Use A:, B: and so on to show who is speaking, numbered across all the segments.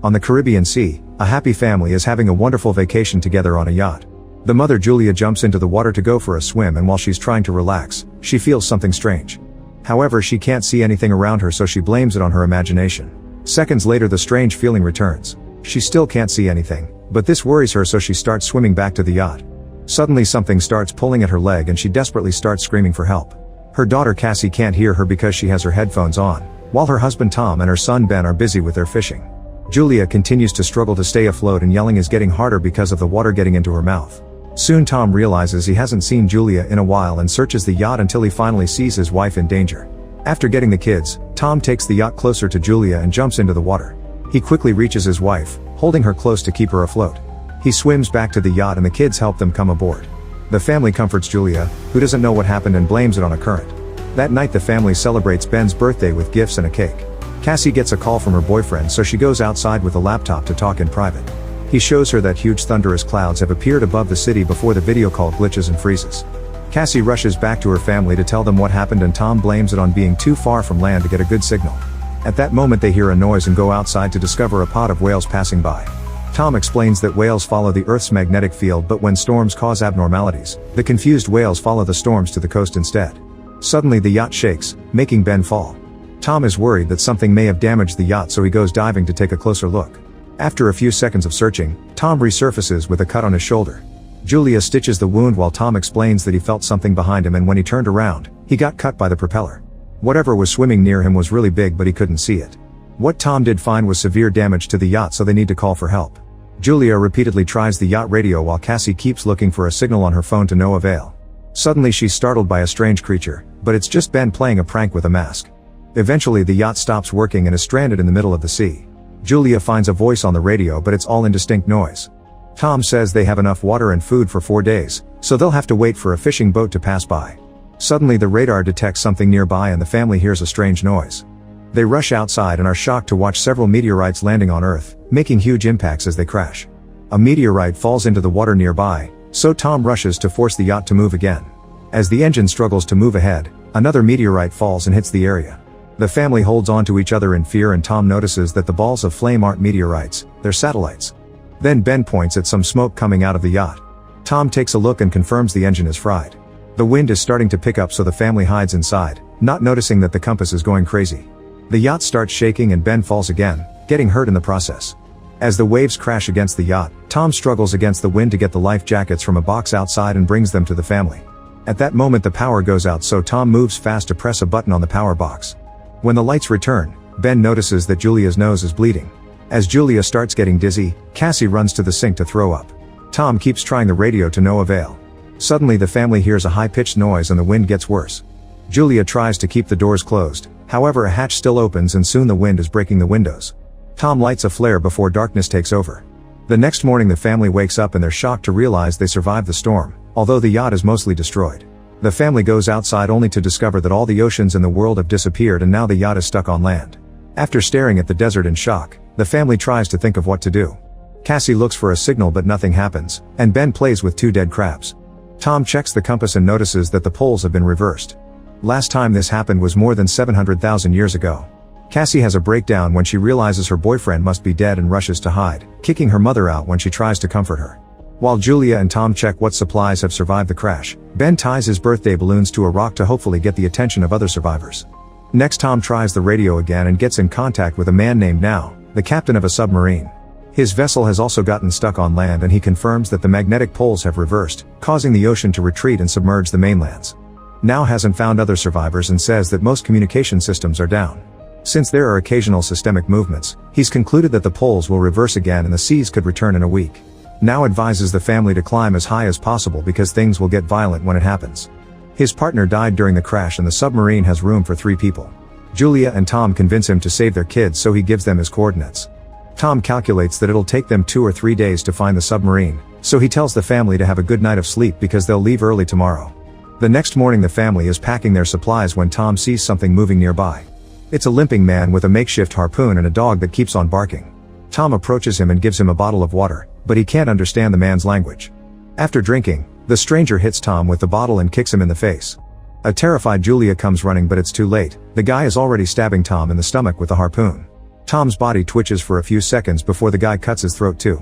A: On the Caribbean Sea, a happy family is having a wonderful vacation together on a yacht. The mother Julia jumps into the water to go for a swim, and while she's trying to relax, she feels something strange. However, she can't see anything around her, so she blames it on her imagination. Seconds later, the strange feeling returns. She still can't see anything, but this worries her, so she starts swimming back to the yacht. Suddenly something starts pulling at her leg and she desperately starts screaming for help. Her daughter Cassie can't hear her because she has her headphones on, while her husband Tom and her son Ben are busy with their fishing. Julia continues to struggle to stay afloat, and yelling is getting harder because of the water getting into her mouth. Soon Tom realizes he hasn't seen Julia in a while and searches the yacht until he finally sees his wife in danger. After getting the kids, Tom takes the yacht closer to Julia and jumps into the water. He quickly reaches his wife, holding her close to keep her afloat. He swims back to the yacht and the kids help them come aboard. The family comforts Julia, who doesn't know what happened, and blames it on a current. That night the family celebrates Ben's birthday with gifts and a cake. Cassie gets a call from her boyfriend, so she goes outside with a laptop to talk in private. He shows her that huge thunderous clouds have appeared above the city before the video call glitches and freezes. Cassie rushes back to her family to tell them what happened, and Tom blames it on being too far from land to get a good signal. At that moment they hear a noise and go outside to discover a pod of whales passing by. Tom explains that whales follow the Earth's magnetic field, but when storms cause abnormalities, the confused whales follow the storms to the coast instead. Suddenly the yacht shakes, making Ben fall. Tom is worried that something may have damaged the yacht, so he goes diving to take a closer look. After a few seconds of searching, Tom resurfaces with a cut on his shoulder. Julia stitches the wound while Tom explains that he felt something behind him, and when he turned around, he got cut by the propeller. Whatever was swimming near him was really big, but he couldn't see it. What Tom did find was severe damage to the yacht, so they need to call for help. Julia repeatedly tries the yacht radio while Cassie keeps looking for a signal on her phone to no avail. Suddenly she's startled by a strange creature, but it's just Ben playing a prank with a mask. Eventually the yacht stops working and is stranded in the middle of the sea. Julia finds a voice on the radio, but it's all indistinct noise. Tom says they have enough water and food for 4 days, so they'll have to wait for a fishing boat to pass by. Suddenly the radar detects something nearby and the family hears a strange noise. They rush outside and are shocked to watch several meteorites landing on Earth, making huge impacts as they crash. A meteorite falls into the water nearby, so Tom rushes to force the yacht to move again. As the engine struggles to move ahead, another meteorite falls and hits the area. The family holds on to each other in fear, and Tom notices that the balls of flame aren't meteorites, they're satellites. Then Ben points at some smoke coming out of the yacht. Tom takes a look and confirms the engine is fried. The wind is starting to pick up, so the family hides inside, not noticing that the compass is going crazy. The yacht starts shaking and Ben falls again, getting hurt in the process. As the waves crash against the yacht, Tom struggles against the wind to get the life jackets from a box outside and brings them to the family. At that moment the power goes out, so Tom moves fast to press a button on the power box. When the lights return, Ben notices that Julia's nose is bleeding. As Julia starts getting dizzy, Cassie runs to the sink to throw up. Tom keeps trying the radio to no avail. Suddenly the family hears a high-pitched noise and the wind gets worse. Julia tries to keep the doors closed, however a hatch still opens and soon the wind is breaking the windows. Tom lights a flare before darkness takes over. The next morning the family wakes up and they're shocked to realize they survived the storm, although the yacht is mostly destroyed. The family goes outside only to discover that all the oceans in the world have disappeared and now the yacht is stuck on land. After staring at the desert in shock, the family tries to think of what to do. Cassie looks for a signal but nothing happens, and Ben plays with 2 dead crabs. Tom checks the compass and notices that the poles have been reversed. Last time this happened was more than 700,000 years ago. Cassie has a breakdown when she realizes her boyfriend must be dead and rushes to hide, kicking her mother out when she tries to comfort her. While Julia and Tom check what supplies have survived the crash, Ben ties his birthday balloons to a rock to hopefully get the attention of other survivors. Next Tom tries the radio again and gets in contact with a man named Now, the captain of a submarine. His vessel has also gotten stuck on land and he confirms that the magnetic poles have reversed, causing the ocean to retreat and submerge the mainlands. Now hasn't found other survivors and says that most communication systems are down. Since there are occasional systemic movements, he's concluded that the poles will reverse again and the seas could return in a week. Now advises the family to climb as high as possible because things will get violent when it happens. His partner died during the crash and the submarine has room for 3 people. Julia and Tom convince him to save their kids, so he gives them his coordinates. Tom calculates that it'll take them 2 or 3 days to find the submarine, so he tells the family to have a good night of sleep because they'll leave early tomorrow. The next morning the family is packing their supplies when Tom sees something moving nearby. It's a limping man with a makeshift harpoon and a dog that keeps on barking. Tom approaches him and gives him a bottle of water, but he can't understand the man's language. After drinking, the stranger hits Tom with the bottle and kicks him in the face. A terrified Julia comes running, but it's too late. The guy is already stabbing Tom in the stomach with the harpoon. Tom's body twitches for a few seconds before the guy cuts his throat too.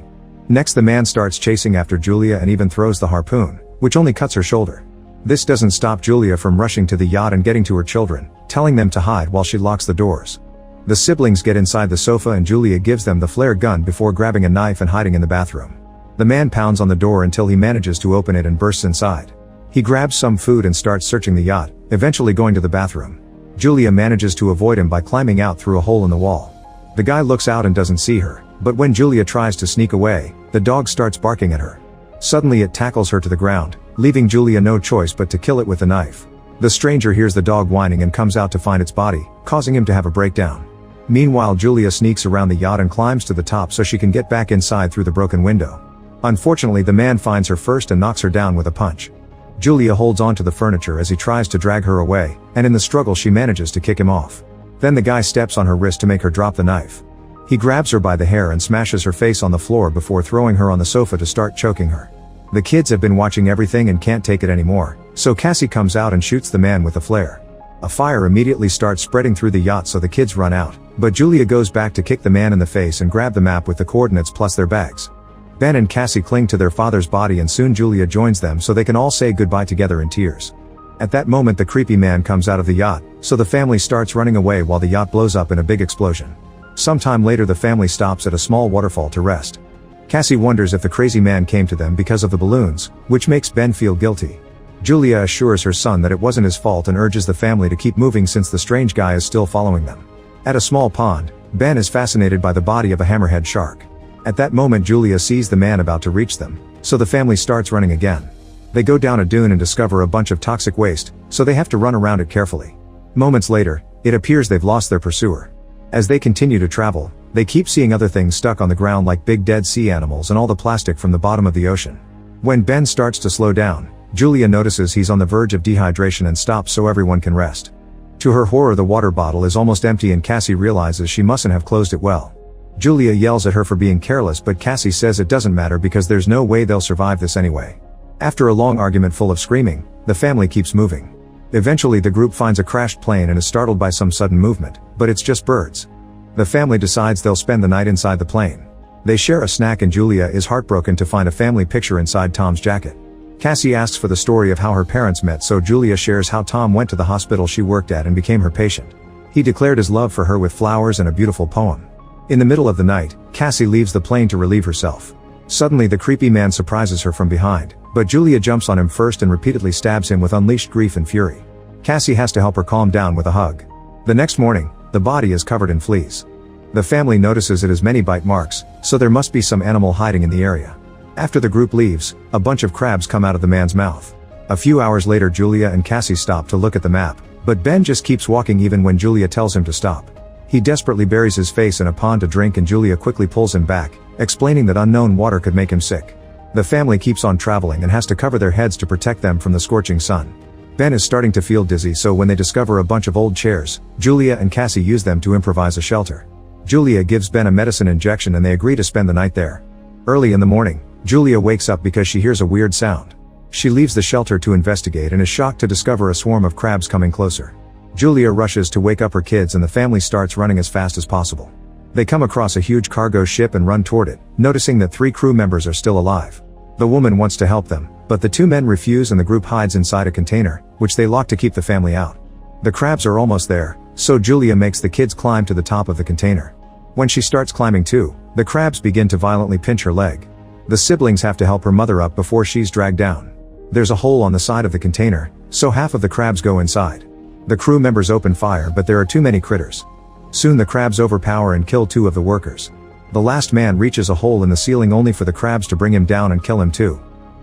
A: Next the man starts chasing after Julia and even throws the harpoon, which only cuts her shoulder. This doesn't stop Julia from rushing to the yacht and getting to her children, telling them to hide while she locks the doors. The siblings get inside the sofa and Julia gives them the flare gun before grabbing a knife and hiding in the bathroom. The man pounds on the door until he manages to open it and bursts inside. He grabs some food and starts searching the yacht, eventually going to the bathroom. Julia manages to avoid him by climbing out through a hole in the wall. The guy looks out and doesn't see her, but when Julia tries to sneak away, the dog starts barking at her. Suddenly it tackles her to the ground, leaving Julia no choice but to kill it with a knife. The stranger hears the dog whining and comes out to find its body, causing him to have a breakdown. Meanwhile Julia sneaks around the yacht and climbs to the top so she can get back inside through the broken window. Unfortunately the man finds her first and knocks her down with a punch. Julia holds on to the furniture as he tries to drag her away, and in the struggle she manages to kick him off. Then the guy steps on her wrist to make her drop the knife. He grabs her by the hair and smashes her face on the floor before throwing her on the sofa to start choking her. The kids have been watching everything and can't take it anymore, so Cassie comes out and shoots the man with a flare. A fire immediately starts spreading through the yacht so the kids run out, but Julia goes back to kick the man in the face and grab the map with the coordinates plus their bags. Ben and Cassie cling to their father's body and soon Julia joins them so they can all say goodbye together in tears. At that moment the creepy man comes out of the yacht, so the family starts running away while the yacht blows up in a big explosion. Sometime later the family stops at a small waterfall to rest. Cassie wonders if the crazy man came to them because of the balloons, which makes Ben feel guilty. Julia assures her son that it wasn't his fault and urges the family to keep moving since the strange guy is still following them. At a small pond, Ben is fascinated by the body of a hammerhead shark. At that moment Julia sees the man about to reach them, so the family starts running again. They go down a dune and discover a bunch of toxic waste, so they have to run around it carefully. Moments later, it appears they've lost their pursuer. As they continue to travel, they keep seeing other things stuck on the ground like big dead sea animals and all the plastic from the bottom of the ocean. When Ben starts to slow down, Julia notices he's on the verge of dehydration and stops so everyone can rest. To her horror the water bottle is almost empty and Cassie realizes she mustn't have closed it well. Julia yells at her for being careless but Cassie says it doesn't matter because there's no way they'll survive this anyway. After a long argument full of screaming, the family keeps moving. Eventually the group finds a crashed plane and is startled by some sudden movement, but it's just birds. The family decides they'll spend the night inside the plane. They share a snack and Julia is heartbroken to find a family picture inside Tom's jacket. Cassie asks for the story of how her parents met so Julia shares how Tom went to the hospital she worked at and became her patient. He declared his love for her with flowers and a beautiful poem. In the middle of the night, Cassie leaves the plane to relieve herself. Suddenly the creepy man surprises her from behind, but Julia jumps on him first and repeatedly stabs him with unleashed grief and fury. Cassie has to help her calm down with a hug. The next morning, the body is covered in fleas. The family notices it has many bite marks, so there must be some animal hiding in the area. After the group leaves, a bunch of crabs come out of the man's mouth. A few hours later Julia and Cassie stop to look at the map, but Ben just keeps walking even when Julia tells him to stop. He desperately buries his face in a pond to drink and Julia quickly pulls him back, explaining that unknown water could make him sick. The family keeps on traveling and has to cover their heads to protect them from the scorching sun. Ben is starting to feel dizzy so when they discover a bunch of old chairs, Julia and Cassie use them to improvise a shelter. Julia gives Ben a medicine injection and they agree to spend the night there. Early in the morning, Julia wakes up because she hears a weird sound. She leaves the shelter to investigate and is shocked to discover a swarm of crabs coming closer. Julia rushes to wake up her kids and the family starts running as fast as possible. They come across a huge cargo ship and run toward it, noticing that 3 crew members are still alive. The woman wants to help them, but the 2 men refuse and the group hides inside a container, which they lock to keep the family out. The crabs are almost there, so Julia makes the kids climb to the top of the container. When she starts climbing too, the crabs begin to violently pinch her leg. The siblings have to help her mother up before she's dragged down. There's a hole on the side of the container, so half of the crabs go inside. The crew members open fire but there are too many critters. Soon the crabs overpower and kill 2 of the workers. The last man reaches a hole in the ceiling only for the crabs to bring him down and kill him too.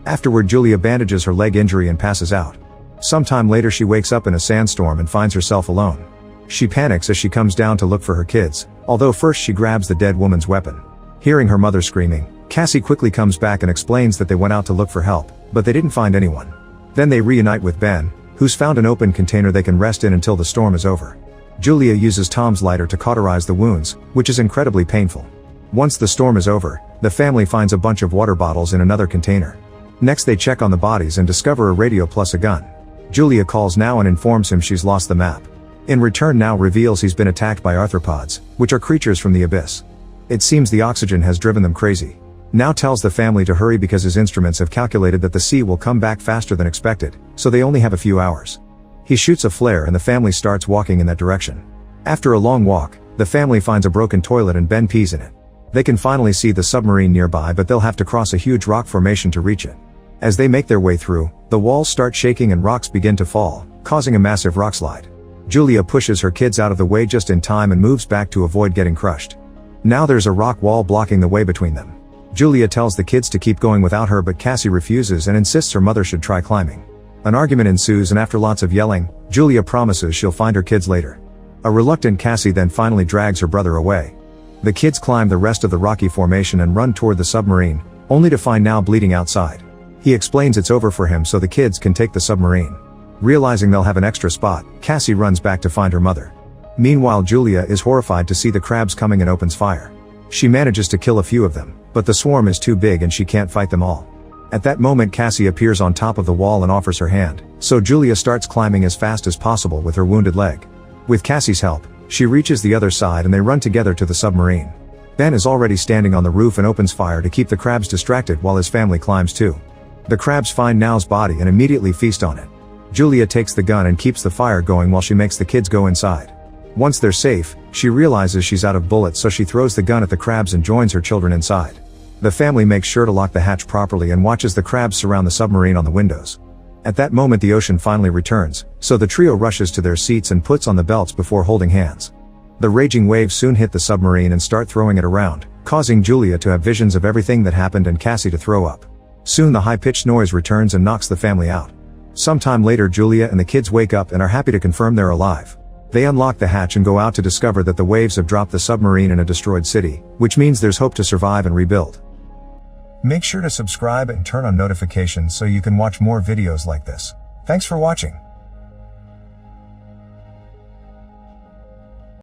A: Afterward Julia bandages her leg injury and passes out. Sometime later she wakes up in a sandstorm and finds herself alone. She panics as she comes down to look for her kids, although first she grabs the dead woman's weapon. Hearing her mother screaming, Cassie quickly comes back and explains that they went out to look for help, but they didn't find anyone. Then they reunite with Ben, who's found an open container they can rest in until the storm is over. Julia uses Tom's lighter to cauterize the wounds, which is incredibly painful. Once the storm is over, the family finds a bunch of water bottles in another container. Next they check on the bodies and discover a radio plus a gun. Julia calls now and informs him she's lost the map. In return now reveals he's been attacked by arthropods, which are creatures from the abyss. It seems the oxygen has driven them crazy. Now tells the family to hurry because his instruments have calculated that the sea will come back faster than expected, so they only have a few hours. He shoots a flare and the family starts walking in that direction. After a long walk, the family finds a broken toilet and Ben pees in it. They can finally see the submarine nearby, but they'll have to cross a huge rock formation to reach it. As they make their way through, the walls start shaking and rocks begin to fall, causing a massive rock slide. Julia pushes her kids out of the way just in time and moves back to avoid getting crushed. Now there's a rock wall blocking the way between them. Julia tells the kids to keep going without her, but Cassie refuses and insists her mother should try climbing. An argument ensues, and after lots of yelling, Julia promises she'll find her kids later. A reluctant Cassie then finally drags her brother away. The kids climb the rest of the rocky formation and run toward the submarine, only to find now bleeding outside. He explains it's over for him so the kids can take the submarine. Realizing they'll have an extra spot, Cassie runs back to find her mother. Meanwhile, Julia is horrified to see the crabs coming and opens fire. She manages to kill a few of them, but the swarm is too big and she can't fight them all. At that moment, Cassie appears on top of the wall and offers her hand, so Julia starts climbing as fast as possible with her wounded leg. With Cassie's help, she reaches the other side and they run together to the submarine. Ben is already standing on the roof and opens fire to keep the crabs distracted while his family climbs too. The crabs find Now's body and immediately feast on it. Julia takes the gun and keeps the fire going while she makes the kids go inside. Once they're safe, she realizes she's out of bullets, so she throws the gun at the crabs and joins her children inside. The family makes sure to lock the hatch properly and watches the crabs surround the submarine on the windows. At that moment the ocean finally returns, so the trio rushes to their seats and puts on the belts before holding hands. The raging waves soon hit the submarine and start throwing it around, causing Julia to have visions of everything that happened and Cassie to throw up. Soon the high-pitched noise returns and knocks the family out. Sometime later, Julia and the kids wake up and are happy to confirm they're alive. They unlock the hatch and go out to discover that the waves have dropped the submarine in a destroyed city, which means there's hope to survive and rebuild. Make sure to subscribe and turn on notifications so you can watch more videos like this. Thanks for watching.